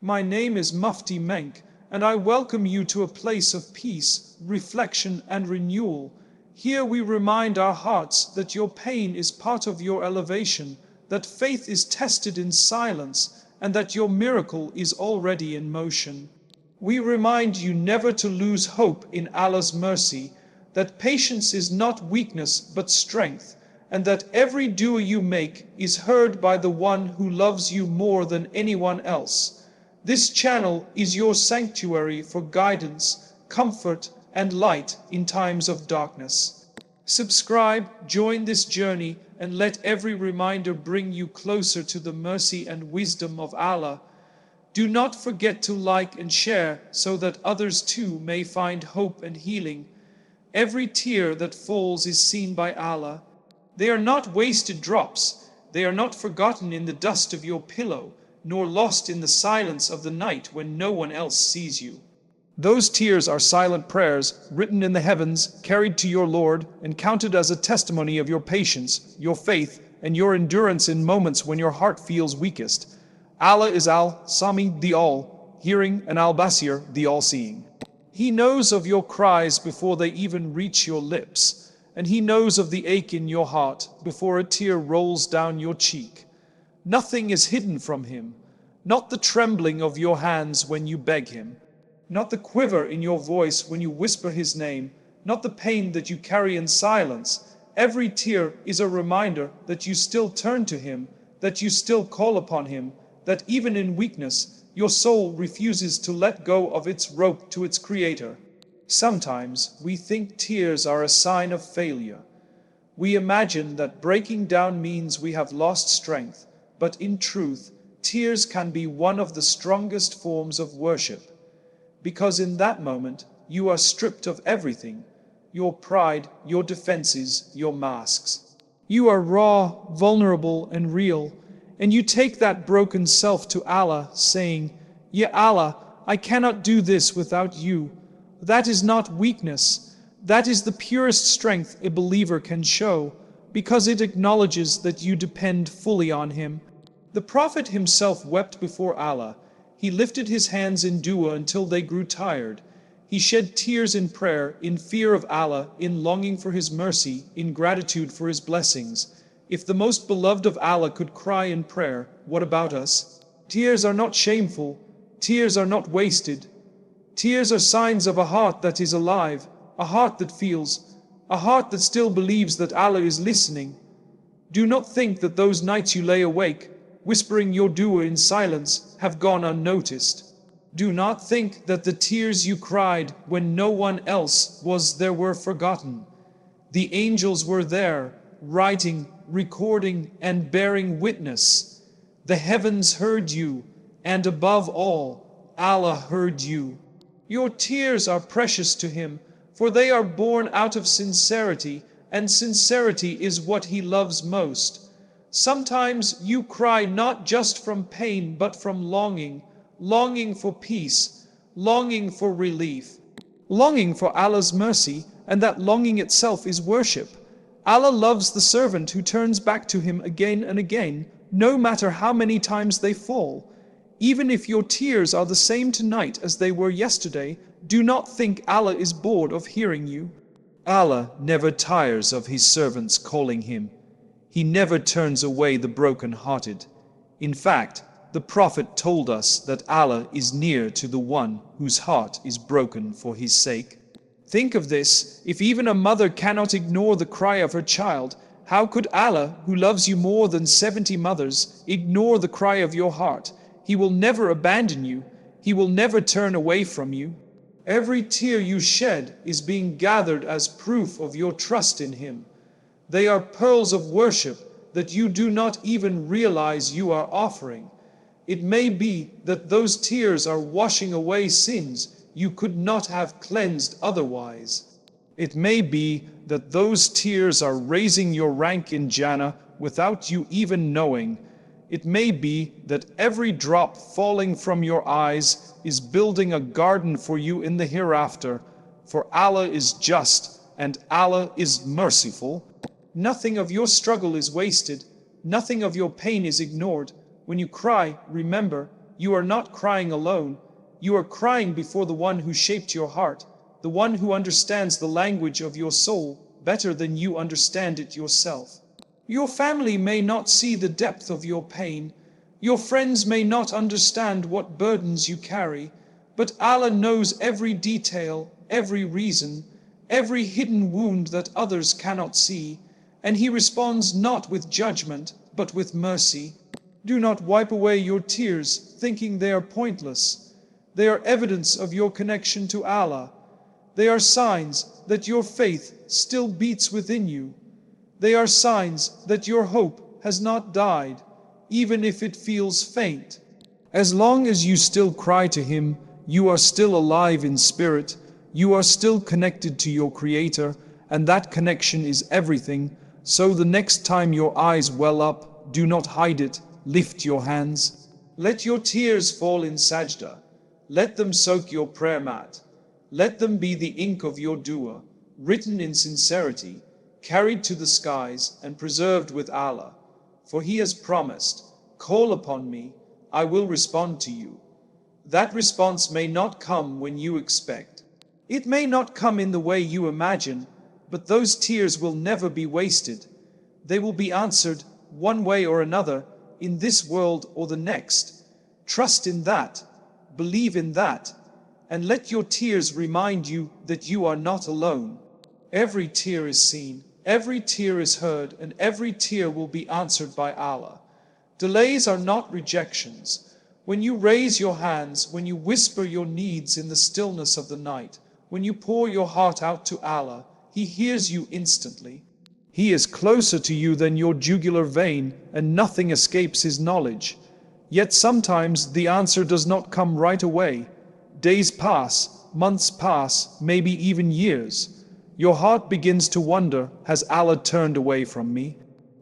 My name is MuftiMenk, and I welcome you to a place of peace, reflection, and renewal. Here we remind our hearts that your pain is part of your elevation, that faith is tested in silence, and that your miracle is already in motion. We remind you never to lose hope in Allah's mercy, that patience is not weakness but strength, and that every dua you make is heard by the one who loves you more than anyone else. This channel is your sanctuary for guidance, comfort, and light in times of darkness. Subscribe, join this journey, and let every reminder bring you closer to the mercy and wisdom of Allah. Do not forget to like and share so that others too may find hope and healing. Every tear that falls is seen by Allah. They are not wasted drops. They are not forgotten in the dust of your pillow, nor lost in the silence of the night when no one else sees you. Those tears are silent prayers, written in the heavens, carried to your Lord, and counted as a testimony of your patience, your faith, and your endurance in moments when your heart feels weakest. Allah is Al-Sami, the All-Hearing, and Al-Basir, the All-Seeing. He knows of your cries before they even reach your lips, and He knows of the ache in your heart before a tear rolls down your cheek. Nothing is hidden from Him, not the trembling of your hands when you beg Him, not the quiver in your voice when you whisper His name, not the pain that you carry in silence. Every tear is a reminder that you still turn to Him, that you still call upon Him, that even in weakness, your soul refuses to let go of its rope to its Creator. Sometimes we think tears are a sign of failure. We imagine that breaking down means we have lost strength, but in truth, tears can be one of the strongest forms of worship. Because in that moment, you are stripped of everything, your pride, your defenses, your masks. You are raw, vulnerable, and real, and you take that broken self to Allah, saying, "Ya Allah, I cannot do this without you." That is not weakness. That is the purest strength a believer can show, because it acknowledges that you depend fully on Him. The Prophet himself wept before Allah. He lifted his hands in dua until they grew tired. He shed tears in prayer, in fear of Allah, in longing for His mercy, in gratitude for His blessings. If the most beloved of Allah could cry in prayer, what about us? Tears are not shameful. Tears are not wasted. Tears are signs of a heart that is alive, a heart that feels, a heart that still believes that Allah is listening. Do not think that those nights you lay awake, whispering your dua in silence, have gone unnoticed. Do not think that the tears you cried when no one else was there were forgotten. The angels were there, writing, recording, and bearing witness. The heavens heard you, and above all, Allah heard you. Your tears are precious to Him, for they are born out of sincerity, and sincerity is what He loves most. Sometimes you cry not just from pain but from longing, longing for peace, longing for relief, longing for Allah's mercy, and that longing itself is worship. Allah loves the servant who turns back to Him again and again, no matter how many times they fall. Even if your tears are the same tonight as they were yesterday, do not think Allah is bored of hearing you. Allah never tires of His servants calling Him. He never turns away the broken-hearted. In fact, the Prophet told us that Allah is near to the one whose heart is broken for His sake. Think of this: if even a mother cannot ignore the cry of her child, how could Allah, who loves you more than 70 mothers, ignore the cry of your heart? He will never abandon you. He will never turn away from you. Every tear you shed is being gathered as proof of your trust in Him. They are pearls of worship that you do not even realize you are offering. It may be that those tears are washing away sins you could not have cleansed otherwise. It may be that those tears are raising your rank in Jannah without you even knowing. It may be that every drop falling from your eyes is building a garden for you in the hereafter, for Allah is just and Allah is merciful. Nothing of your struggle is wasted. Nothing of your pain is ignored. When you cry, remember, You are not crying alone. You are crying before the one who shaped your heart, the one who understands the language of your soul better than you understand it yourself. Your family may not see the depth of your pain. Your friends may not understand what burdens you carry, but Allah knows every detail, every reason, every hidden wound that others cannot see, and He responds not with judgment, but with mercy. Do not wipe away your tears, thinking they are pointless. They are evidence of your connection to Allah. They are signs that your faith still beats within you. They are signs that your hope has not died, even if it feels faint. As long as you still cry to Him, you are still alive in spirit, you are still connected to your Creator, and that connection is everything. So the next time your eyes well up, do not hide it, lift your hands. Let your tears fall in sajda. Let them soak your prayer mat. Let them be the ink of your dua, written in sincerity, carried to the skies and preserved with Allah. For He has promised, call upon me, I will respond to you. That response may not come when you expect. It may not come in the way you imagine, but those tears will never be wasted. They will be answered one way or another, in this world or the next. Trust in that, believe in that, and let your tears remind you that you are not alone. Every tear is seen, every tear is heard, and every tear will be answered by Allah. Delays are not rejections. When you raise your hands, when you whisper your needs in the stillness of the night, when you pour your heart out to Allah, He hears you instantly. He is closer to you than your jugular vein, and nothing escapes His knowledge. Yet sometimes the answer does not come right away. Days pass, months pass, maybe even years. Your heart begins to wonder, has Allah turned away from me?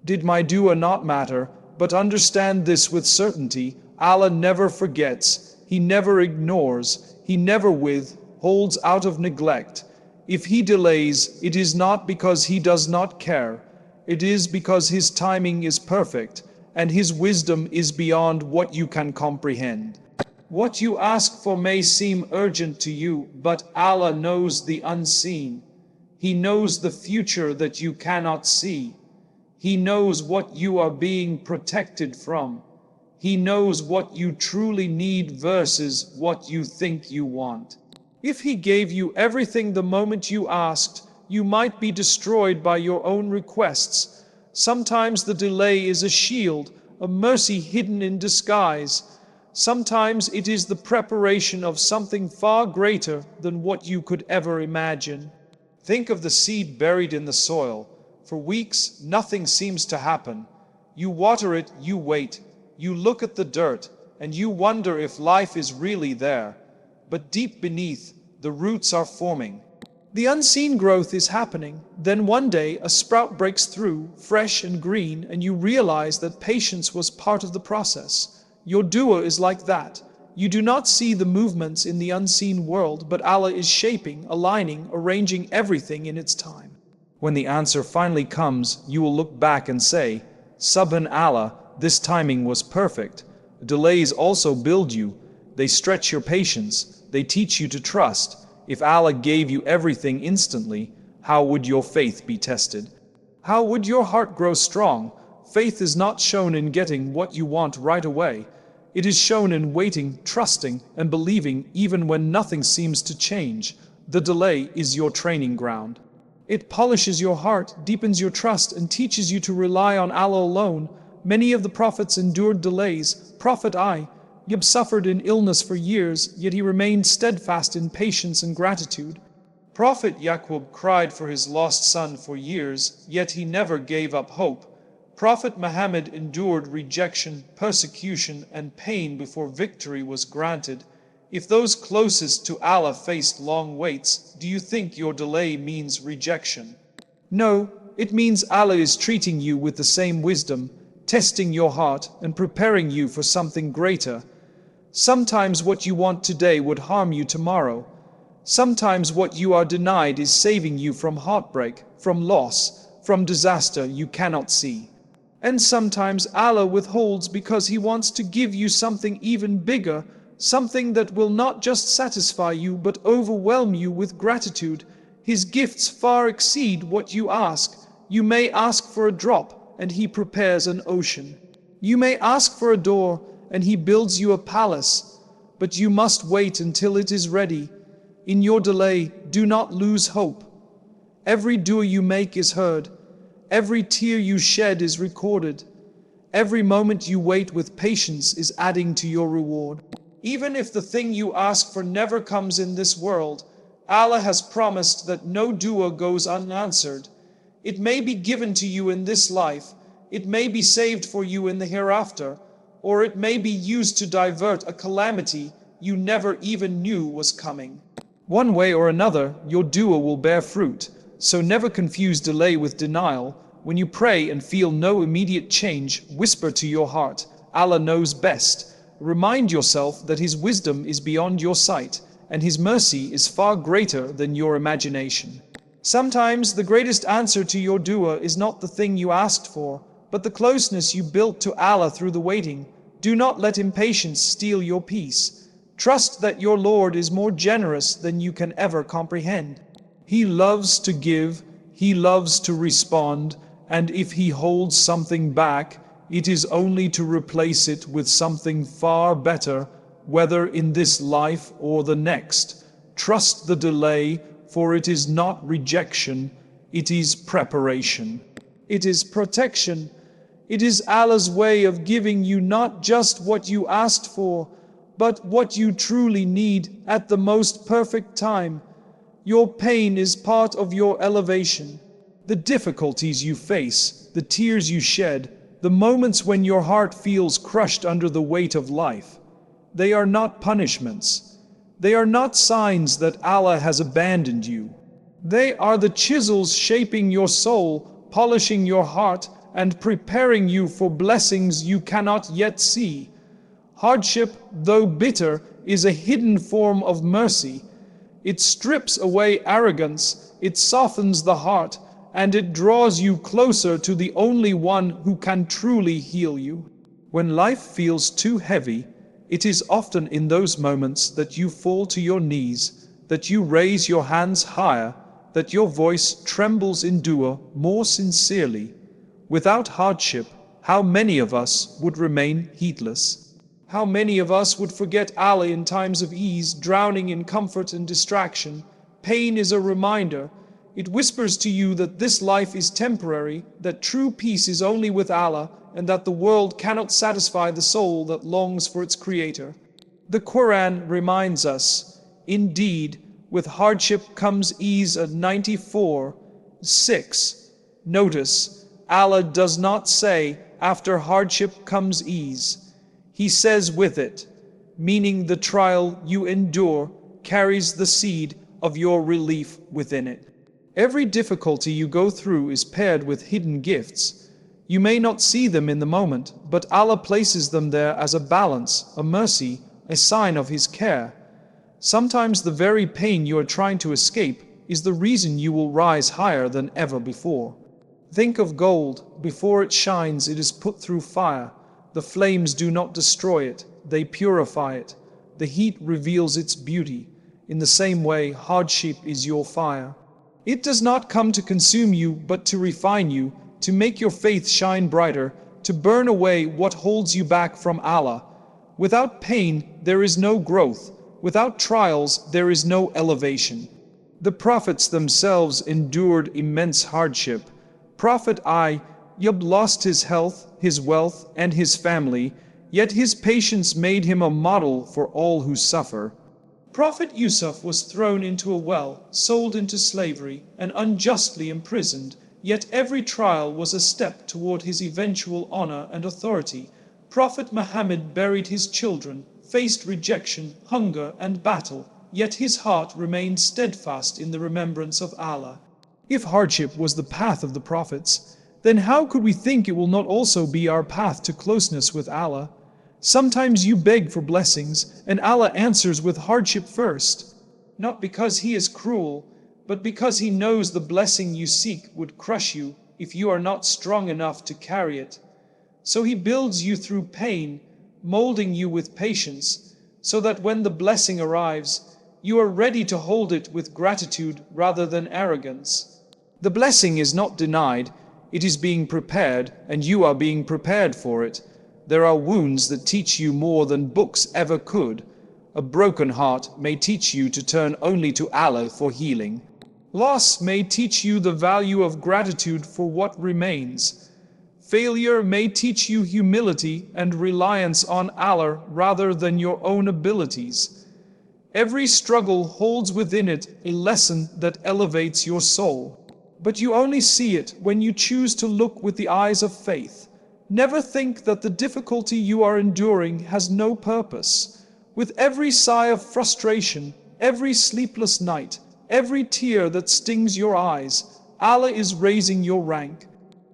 Did my dua not matter? But understand this with certainty, Allah never forgets, He never ignores, He never withholds out of neglect. If He delays, it is not because He does not care. It is because His timing is perfect, and His wisdom is beyond what you can comprehend. What you ask for may seem urgent to you, but Allah knows the unseen. He knows the future that you cannot see. He knows what you are being protected from. He knows what you truly need versus what you think you want. If He gave you everything the moment you asked, you might be destroyed by your own requests. Sometimes the delay is a shield, a mercy hidden in disguise. Sometimes it is the preparation of something far greater than what you could ever imagine. Think of the seed buried in the soil. For weeks, nothing seems to happen. You water it, you wait, you look at the dirt, and you wonder if life is really there. But deep beneath, the roots are forming. The unseen growth is happening. Then one day, a sprout breaks through, fresh and green, and you realize that patience was part of the process. Your dua is like that. You do not see the movements in the unseen world, but Allah is shaping, aligning, arranging everything in its time. When the answer finally comes, you will look back and say, Subhanallah, this timing was perfect. Delays also build you. They stretch your patience. They teach you to trust. If Allah gave you everything instantly, how would your faith be tested? How would your heart grow strong? Faith is not shown in getting what you want right away. It is shown in waiting, trusting, and believing even when nothing seems to change. The delay is your training ground. It polishes your heart, deepens your trust, and teaches you to rely on Allah alone. Many of the prophets endured delays. Prophet Yeb suffered in illness for years, yet he remained steadfast in patience and gratitude. Prophet Yaqub cried for his lost son for years, yet he never gave up hope. Prophet Muhammad endured rejection, persecution, and pain before victory was granted. If those closest to Allah faced long waits, do you think your delay means rejection? No, it means Allah is treating you with the same wisdom, testing your heart and preparing you for something greater. Sometimes what you want today would harm you tomorrow. Sometimes what you are denied is saving you from heartbreak, from loss, from disaster you cannot see. And sometimes Allah withholds because He wants to give you something even bigger, something that will not just satisfy you but overwhelm you with gratitude. His gifts far exceed what you ask. You may ask for a drop, and He prepares an ocean. You may ask for a door, and He builds you a palace. But you must wait until it is ready. In your delay, do not lose hope. Every dua you make is heard. Every tear you shed is recorded. Every moment you wait with patience is adding to your reward. Even if the thing you ask for never comes in this world, Allah has promised that no dua goes unanswered. It may be given to you in this life, it may be saved for you in the hereafter, or it may be used to divert a calamity you never even knew was coming. One way or another, your dua will bear fruit, so never confuse delay with denial. When you pray and feel no immediate change, whisper to your heart, Allah knows best. Remind yourself that His wisdom is beyond your sight, and His mercy is far greater than your imagination. Sometimes the greatest answer to your dua is not the thing you asked for, but the closeness you built to Allah through the waiting. Do not let impatience steal your peace. Trust that your Lord is more generous than you can ever comprehend. He loves to give, He loves to respond, and if He holds something back, it is only to replace it with something far better, whether in this life or the next. Trust the delay, for it is not rejection, it is preparation. It is protection. It is Allah's way of giving you not just what you asked for, but what you truly need at the most perfect time. Your pain is part of your elevation. The difficulties you face, the tears you shed, the moments when your heart feels crushed under the weight of life, they are not punishments. They are not signs that Allah has abandoned you. They are the chisels shaping your soul, polishing your heart, and preparing you for blessings you cannot yet see. Hardship, though bitter, is a hidden form of mercy. It strips away arrogance, it softens the heart, and it draws you closer to the only one who can truly heal you. When life feels too heavy, it is often in those moments that you fall to your knees, that you raise your hands higher, that your voice trembles in dua more sincerely. Without hardship, how many of us would remain heedless? How many of us would forget Allah in times of ease, drowning in comfort and distraction? Pain is a reminder. It whispers to you that this life is temporary, that true peace is only with Allah, and that the world cannot satisfy the soul that longs for its Creator. The Quran reminds us, indeed, with hardship comes ease. At 94:6. Notice, Allah does not say, after hardship comes ease. He says with it, meaning the trial you endure carries the seed of your relief within it. Every difficulty you go through is paired with hidden gifts. You may not see them in the moment, but Allah places them there as a balance, a mercy, a sign of His care. Sometimes the very pain you are trying to escape is the reason you will rise higher than ever before. Think of gold. Before it shines, it is put through fire. The flames do not destroy it, they purify it. The heat reveals its beauty. In the same way, hardship is your fire. It does not come to consume you, but to refine you, to make your faith shine brighter, to burn away what holds you back from Allah. Without pain, there is no growth. Without trials, there is no elevation. The prophets themselves endured immense hardship. Prophet Ayyub lost his health, his wealth, and his family, yet his patience made him a model for all who suffer. Prophet Yusuf was thrown into a well, sold into slavery, and unjustly imprisoned, yet every trial was a step toward his eventual honor and authority. Prophet Muhammad buried his children, faced rejection, hunger, and battle, yet his heart remained steadfast in the remembrance of Allah. If hardship was the path of the prophets, then how could we think it will not also be our path to closeness with Allah? Sometimes you beg for blessings, and Allah answers with hardship first. Not because He is cruel, but because He knows the blessing you seek would crush you if you are not strong enough to carry it. So He builds you through pain, molding you with patience, so that when the blessing arrives, you are ready to hold it with gratitude rather than arrogance. The blessing is not denied, it is being prepared, and you are being prepared for it. There are wounds that teach you more than books ever could. A broken heart may teach you to turn only to Allah for healing. Loss may teach you the value of gratitude for what remains. Failure may teach you humility and reliance on Allah rather than your own abilities. Every struggle holds within it a lesson that elevates your soul. But you only see it when you choose to look with the eyes of faith. Never think that the difficulty you are enduring has no purpose. With every sigh of frustration, every sleepless night, every tear that stings your eyes, Allah is raising your rank.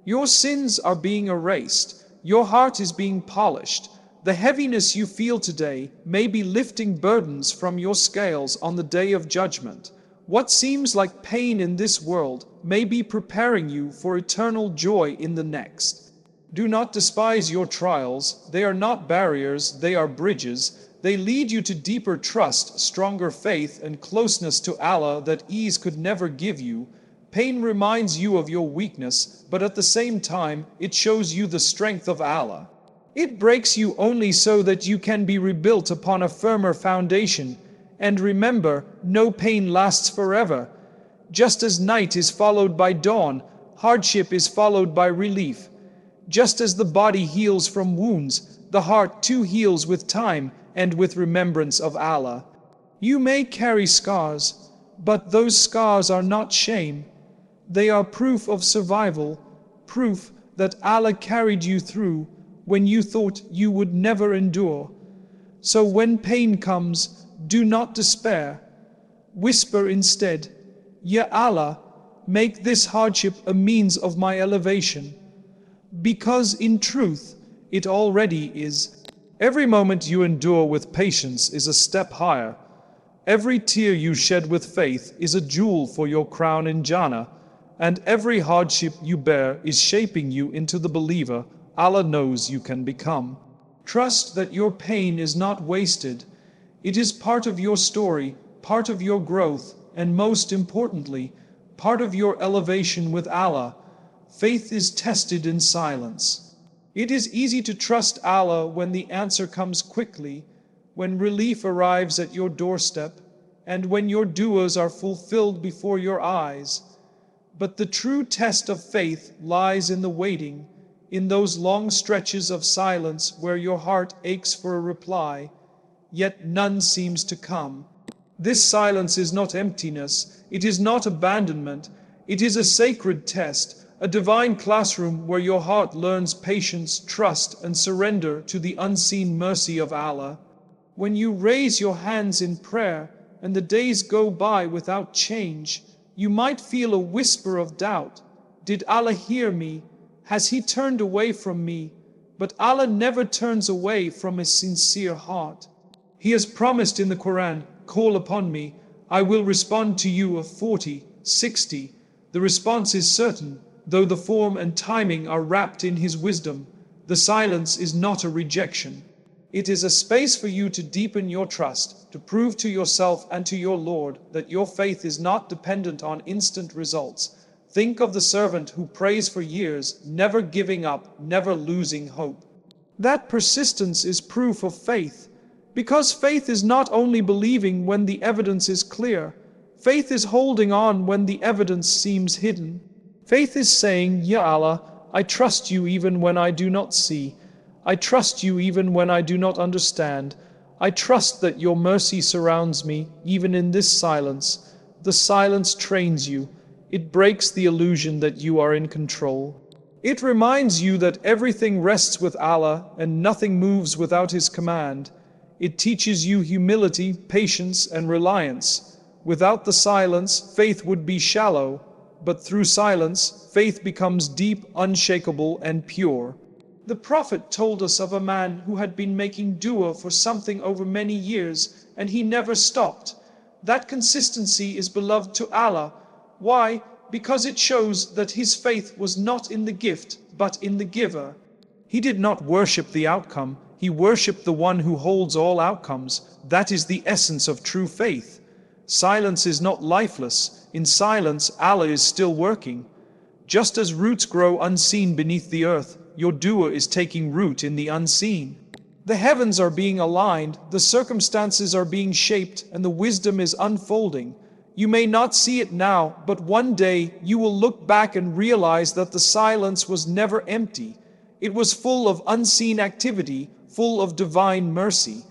Your sins are being erased. Your heart is being polished. The heaviness you feel today may be lifting burdens from your scales on the day of judgment. What seems like pain in this world may be preparing you for eternal joy in the next. Do not despise your trials. They are not barriers, they are bridges. They lead you to deeper trust, stronger faith, and closeness to Allah that ease could never give you. Pain reminds you of your weakness, but at the same time, it shows you the strength of Allah. It breaks you only so that you can be rebuilt upon a firmer foundation. And remember, no pain lasts forever. Just as night is followed by dawn, hardship is followed by relief. Just as the body heals from wounds, the heart too heals with time and with remembrance of Allah. You may carry scars, but those scars are not shame. They are proof of survival, proof that Allah carried you through when you thought you would never endure. So when pain comes, do not despair. Whisper instead, Ya Allah, make this hardship a means of my elevation. Because in truth, it already is. Every moment you endure with patience is a step higher. Every tear you shed with faith is a jewel for your crown in Jannah. And every hardship you bear is shaping you into the believer Allah knows you can become. Trust that your pain is not wasted. It is part of your story, part of your growth, and most importantly, part of your elevation with Allah. Faith is tested in silence. It is easy to trust Allah when the answer comes quickly, when relief arrives at your doorstep, and when your du'as are fulfilled before your eyes. But the true test of faith lies in the waiting, in those long stretches of silence where your heart aches for a reply, yet none seems to come. This silence is not emptiness, it is not abandonment, it is a sacred test, a divine classroom where your heart learns patience, trust, and surrender to the unseen mercy of Allah. When you raise your hands in prayer and the days go by without change, you might feel a whisper of doubt. Did Allah hear me? Has He turned away from me? But Allah never turns away from a sincere heart. He has promised in the Quran, call upon me, I will respond to you of 40, 60. The response is certain, though the form and timing are wrapped in His wisdom. The silence is not a rejection. It is a space for you to deepen your trust, to prove to yourself and to your Lord that your faith is not dependent on instant results. Think of the servant who prays for years, never giving up, never losing hope. That persistence is proof of faith, because faith is not only believing when the evidence is clear. Faith is holding on when the evidence seems hidden. Faith is saying, Ya Allah, I trust you even when I do not see. I trust you even when I do not understand. I trust that your mercy surrounds me, even in this silence. The silence trains you. It breaks the illusion that you are in control. It reminds you that everything rests with Allah and nothing moves without His command. It teaches you humility, patience, and reliance. Without the silence, faith would be shallow, but through silence, faith becomes deep, unshakable, and pure. The Prophet told us of a man who had been making dua for something over many years, and he never stopped. That consistency is beloved to Allah. Why? Because it shows that his faith was not in the gift, but in the giver. He did not worship the outcome, he worshipped the one who holds all outcomes. That is the essence of true faith. Silence is not lifeless. In silence, Allah is still working. Just as roots grow unseen beneath the earth, your dua is taking root in the unseen. The heavens are being aligned, the circumstances are being shaped, and the wisdom is unfolding. You may not see it now, but one day you will look back and realize that the silence was never empty. It was full of unseen activity, full of divine mercy.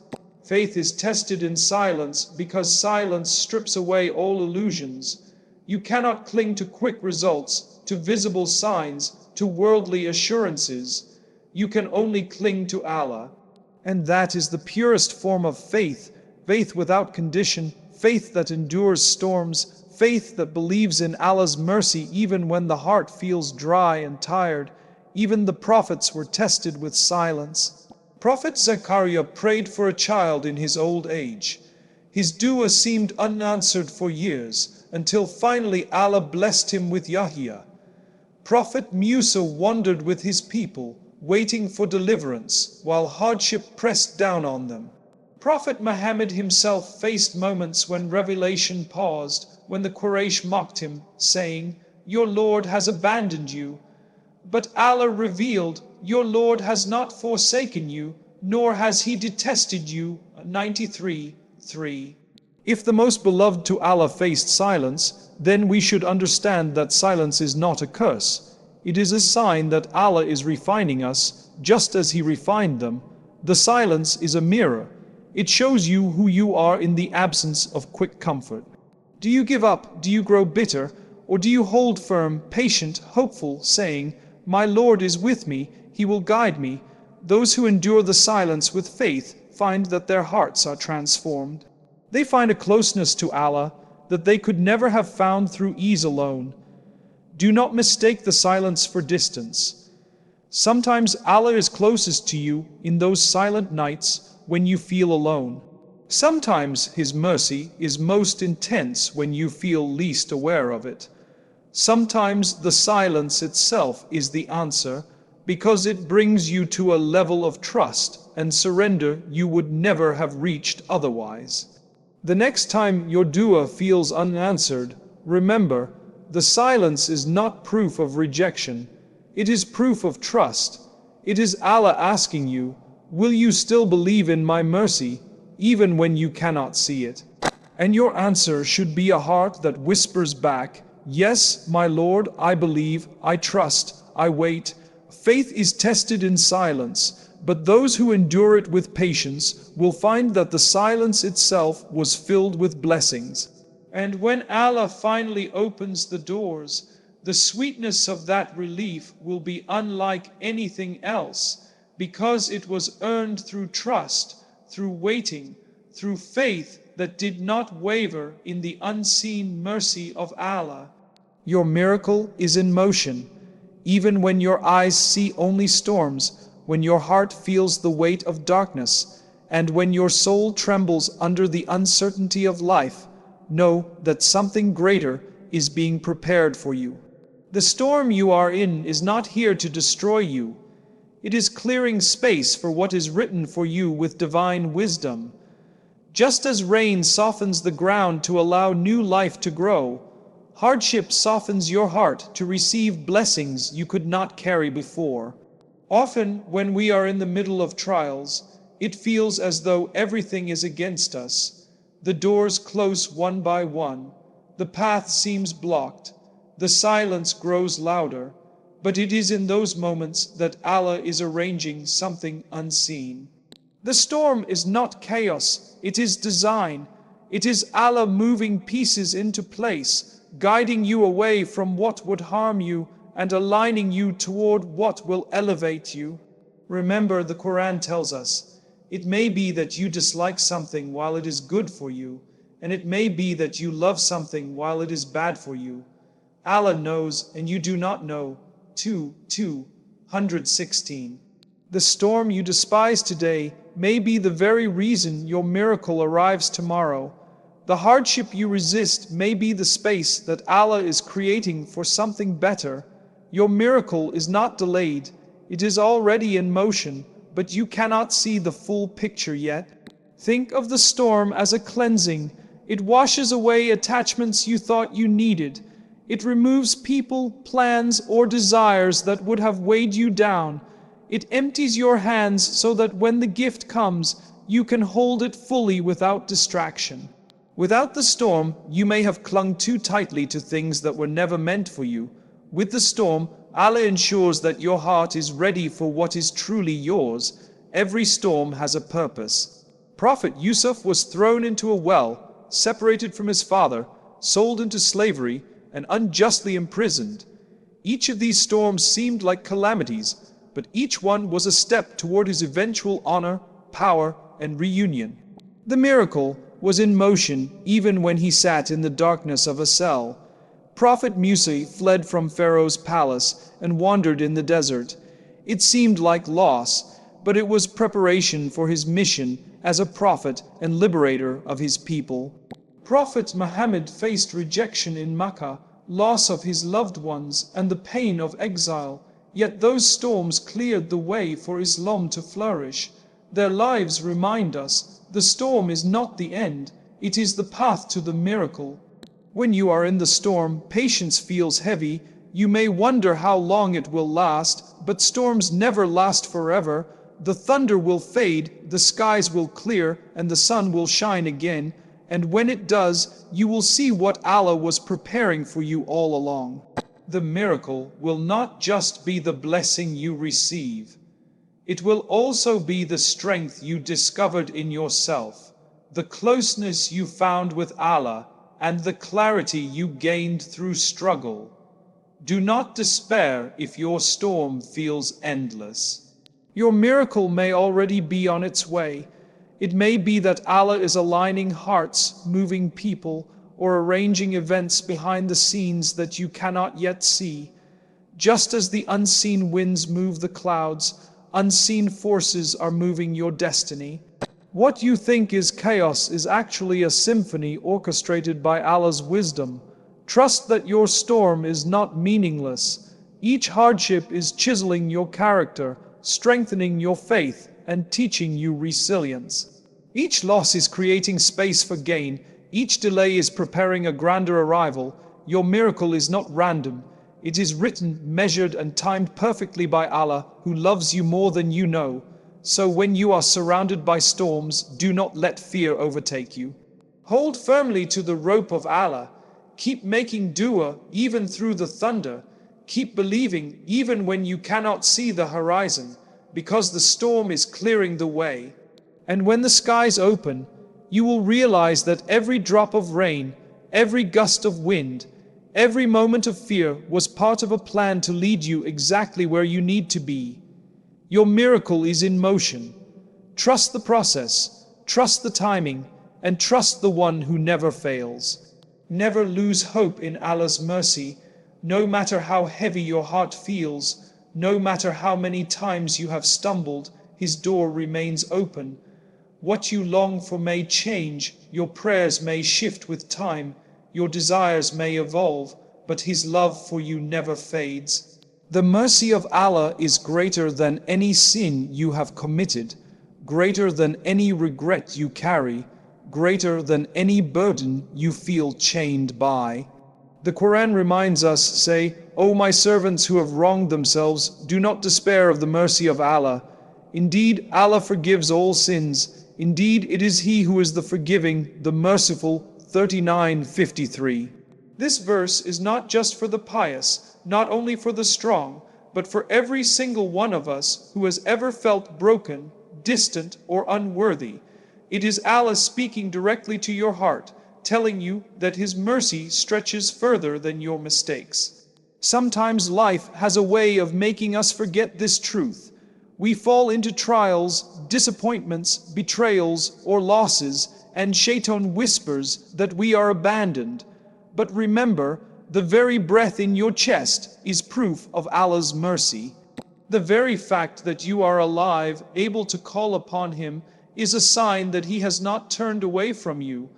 Faith is tested in silence because silence strips away all illusions. You cannot cling to quick results, to visible signs, to worldly assurances. You can only cling to Allah. And that is the purest form of faith, faith without condition, faith that endures storms, faith that believes in Allah's mercy even when the heart feels dry and tired. Even the prophets were tested with silence. Prophet Zechariah prayed for a child in his old age. His dua seemed unanswered for years, until finally Allah blessed him with Yahya. Prophet Musa wandered with his people, waiting for deliverance, while hardship pressed down on them. Prophet Muhammad himself faced moments when revelation paused, when the Quraysh mocked him, saying, "Your Lord has abandoned you." But Allah revealed, "Your Lord has not forsaken you, nor has He detested you." 93:3. If the most beloved to Allah faced silence, then we should understand that silence is not a curse. It is a sign that Allah is refining us, just as He refined them. The silence is a mirror. It shows you who you are in the absence of quick comfort. Do you give up? Do you grow bitter? Or do you hold firm, patient, hopeful, saying, "My Lord is with me, He will guide me"? Those who endure the silence with faith find that their hearts are transformed. They find a closeness to Allah that they could never have found through ease alone. Do not mistake the silence for distance. Sometimes Allah is closest to you in those silent nights when you feel alone. Sometimes His mercy is most intense when you feel least aware of it. Sometimes the silence itself is the answer, because it brings you to a level of trust and surrender you would never have reached otherwise. The next time your dua feels unanswered, remember, the silence is not proof of rejection. It is proof of trust. It is Allah asking you, "Will you still believe in my mercy, even when you cannot see it?" And your answer should be a heart that whispers back, "Yes, my Lord, I believe, I trust, I wait." Faith is tested in silence, but those who endure it with patience will find that the silence itself was filled with blessings. And when Allah finally opens the doors, the sweetness of that relief will be unlike anything else, because it was earned through trust, through waiting, through faith that did not waver in the unseen mercy of Allah. Your miracle is in motion, even when your eyes see only storms, when your heart feels the weight of darkness, and when your soul trembles under the uncertainty of life. Know that something greater is being prepared for you. The storm you are in is not here to destroy you. It is clearing space for what is written for you with divine wisdom. Just as rain softens the ground to allow new life to grow, hardship softens your heart to receive blessings you could not carry before. Often, when we are in the middle of trials, it feels as though everything is against us. The doors close one by one. The path seems blocked. The silence grows louder. But it is in those moments that Allah is arranging something unseen. The storm is not chaos, it is design. It is Allah moving pieces into place, guiding you away from what would harm you and aligning you toward what will elevate you. Remember, the Quran tells us, it may be that you dislike something while it is good for you, and it may be that you love something while it is bad for you. Allah knows and you do not know. 2:216. The storm you despise today may be the very reason your miracle arrives tomorrow. The hardship you resist may be the space that Allah is creating for something better. Your miracle is not delayed, It is already in motion, but you cannot see the full picture yet. Think of the storm as a cleansing. It washes away attachments you thought you needed. It removes people, plans, or desires that would have weighed you down. It empties your hands so that when the gift comes, you can hold it fully without distraction. Without the storm, you may have clung too tightly to things that were never meant for you. With the storm, Allah ensures that your heart is ready for what is truly yours. Every storm has a purpose. Prophet Yusuf was thrown into a well, separated from his father, sold into slavery, and unjustly imprisoned. Each of these storms seemed like calamities, but each one was a step toward his eventual honor, power, and reunion. The miracle was in motion even when he sat in the darkness of a cell. Prophet Musa fled from Pharaoh's palace and wandered in the desert. It seemed like loss, but it was preparation for his mission as a prophet and liberator of his people. Prophet Muhammad faced rejection in Makkah, loss of his loved ones, and the pain of exile. Yet those storms cleared the way for Islam to flourish. Their lives remind us, the storm is not the end, it is the path to the miracle. When you are in the storm, patience feels heavy. You may wonder how long it will last, but storms never last forever. The thunder will fade, the skies will clear, and the sun will shine again. And when it does, you will see what Allah was preparing for you all along. The miracle will not just be the blessing you receive. It will also be the strength you discovered in yourself, the closeness you found with Allah, and the clarity you gained through struggle. Do not despair if your storm feels endless. Your miracle may already be on its way. It may be that Allah is aligning hearts, moving people, or arranging events behind the scenes that you cannot yet see. Just as the unseen winds move the clouds, unseen forces are moving your destiny. What you think is chaos is actually a symphony orchestrated by Allah's wisdom. Trust that your storm is not meaningless. Each hardship is chiseling your character, strengthening your faith, and teaching you resilience. Each loss is creating space for gain. Each delay is preparing a grander arrival. Your miracle is not random. It is written, measured, and timed perfectly by Allah, who loves you more than you know. So when you are surrounded by storms, do not let fear overtake you. Hold firmly to the rope of Allah. Keep making dua even through the thunder. Keep believing even when you cannot see the horizon, because the storm is clearing the way. And when the skies open, you will realize that every drop of rain, every gust of wind, every moment of fear was part of a plan to lead you exactly where you need to be. Your miracle is in motion. Trust the process, trust the timing, and trust the one who never fails. Never lose hope in Allah's mercy. No matter how heavy your heart feels, no matter how many times you have stumbled, His door remains open. What you long for may change, your prayers may shift with time, your desires may evolve, but His love for you never fades. The mercy of Allah is greater than any sin you have committed, greater than any regret you carry, greater than any burden you feel chained by. The Quran reminds us, say, O my servants who have wronged themselves, do not despair of the mercy of Allah. Indeed, Allah forgives all sins. Indeed, it is He who is the forgiving, the merciful. 39:53. This verse is not just for the pious, not only for the strong, but for every single one of us who has ever felt broken, distant, or unworthy. It is Allah speaking directly to your heart, telling you that His mercy stretches further than your mistakes. Sometimes life has a way of making us forget this truth. We fall into trials, disappointments, betrayals, or losses, and Shaitan whispers that we are abandoned. But remember, the very breath in your chest is proof of Allah's mercy. The very fact that you are alive, able to call upon Him, is a sign that He has not turned away from you.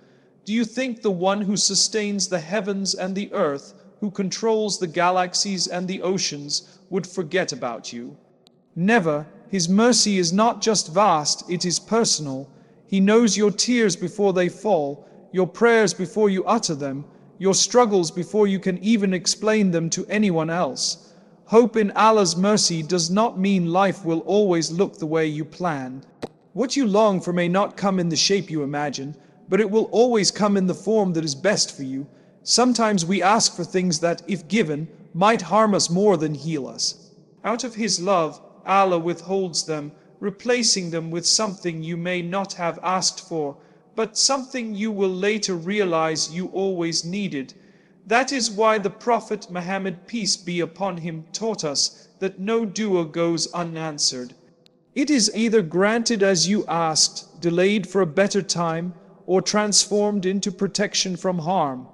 Do you think the one who sustains the heavens and the earth, who controls the galaxies and the oceans, would forget about you? Never. His mercy is not just vast, it is personal. He knows your tears before they fall, your prayers before you utter them, your struggles before you can even explain them to anyone else. Hope in Allah's mercy does not mean life will always look the way you planned. What you long for may not come in the shape you imagine, but it will always come in the form that is best for you. Sometimes we ask for things that, if given, might harm us more than heal us. Out of His love, Allah withholds them, replacing them with something you may not have asked for, but something you will later realize you always needed. That is why the Prophet Muhammad, peace be upon him, taught us that no dua goes unanswered. It is either granted as you asked, delayed for a better time, or transformed into protection from harm.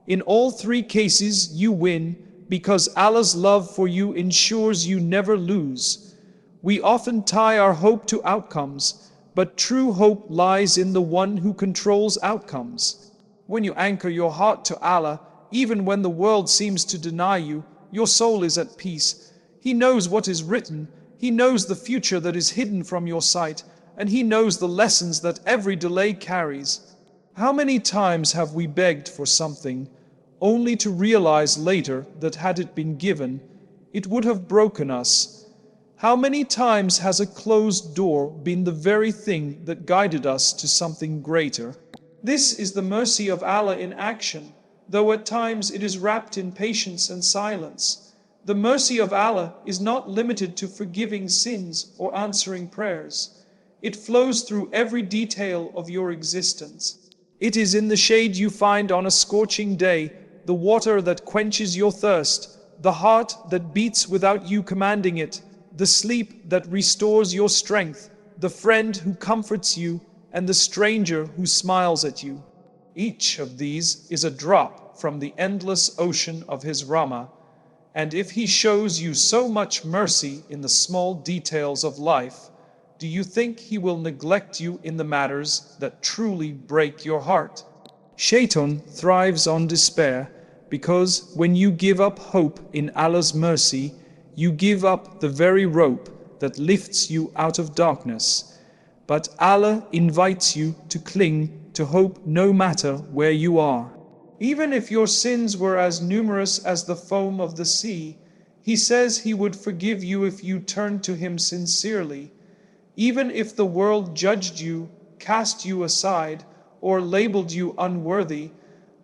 In all three cases you win, because Allah's love for you ensures you never lose. We often tie our hope to outcomes, but true hope lies in the one who controls outcomes. When you anchor your heart to Allah, even when the world seems to deny you, your soul is at peace. He knows what is written, He knows the future that is hidden from your sight, and He knows the lessons that every delay carries. How many times have we begged for something, only to realize later that had it been given, it would have broken us? How many times has a closed door been the very thing that guided us to something greater? This is the mercy of Allah in action, though at times it is wrapped in patience and silence. The mercy of Allah is not limited to forgiving sins or answering prayers. It flows through every detail of your existence. It is in the shade you find on a scorching day, the water that quenches your thirst, the heart that beats without you commanding it, the sleep that restores your strength, the friend who comforts you, and the stranger who smiles at you. Each of these is a drop from the endless ocean of His Rahmah, and if He shows you so much mercy in the small details of life, do you think He will neglect you in the matters that truly break your heart? Shaitan thrives on despair, because when you give up hope in Allah's mercy, you give up the very rope that lifts you out of darkness. But Allah invites you to cling to hope no matter where you are. Even if your sins were as numerous as the foam of the sea, He says He would forgive you if you turned to Him sincerely. Even if the world judged you, cast you aside, or labeled you unworthy,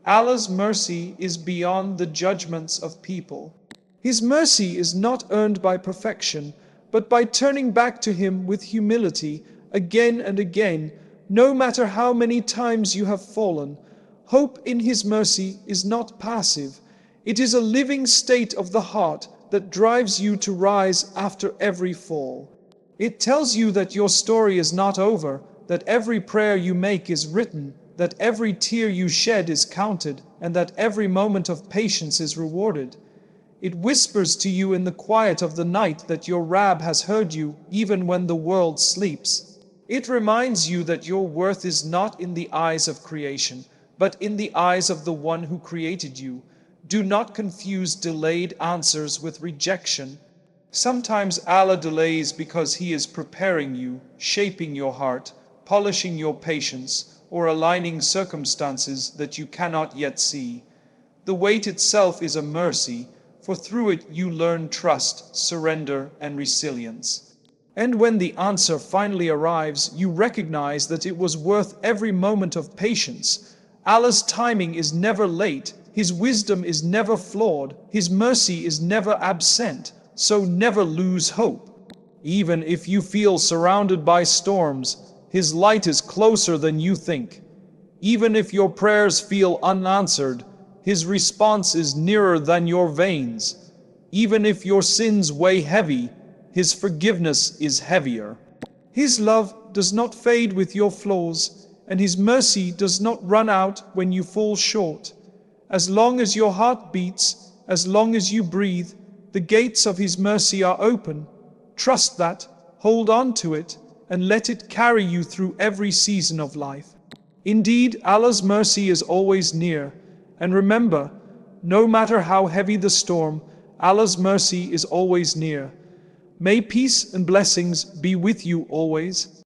Allah's mercy is beyond the judgments of people. His mercy is not earned by perfection, but by turning back to Him with humility again and again, no matter how many times you have fallen. Hope in His mercy is not passive. It is a living state of the heart that drives you to rise after every fall. It tells you that your story is not over, that every prayer you make is written, that every tear you shed is counted, and that every moment of patience is rewarded. It whispers to you in the quiet of the night that your Rabb has heard you even when the world sleeps. It reminds you that your worth is not in the eyes of creation, but in the eyes of the one who created you. Do not confuse delayed answers with rejection. Sometimes Allah delays because He is preparing you, shaping your heart, polishing your patience, or aligning circumstances that you cannot yet see. The wait itself is a mercy, for through it you learn trust, surrender, and resilience. And when the answer finally arrives, you recognize that it was worth every moment of patience. Allah's timing is never late, His wisdom is never flawed, His mercy is never absent, so never lose hope. Even if you feel surrounded by storms, His light is closer than you think. Even if your prayers feel unanswered, His response is nearer than your veins. Even if your sins weigh heavy, His forgiveness is heavier. His love does not fade with your flaws, and His mercy does not run out when you fall short. As long as your heart beats, as long as you breathe, the gates of His mercy are open. Trust that, hold on to it, and let it carry you through every season of life. Indeed, Allah's mercy is always near. And remember, no matter how heavy the storm, Allah's mercy is always near. May peace and blessings be with you always.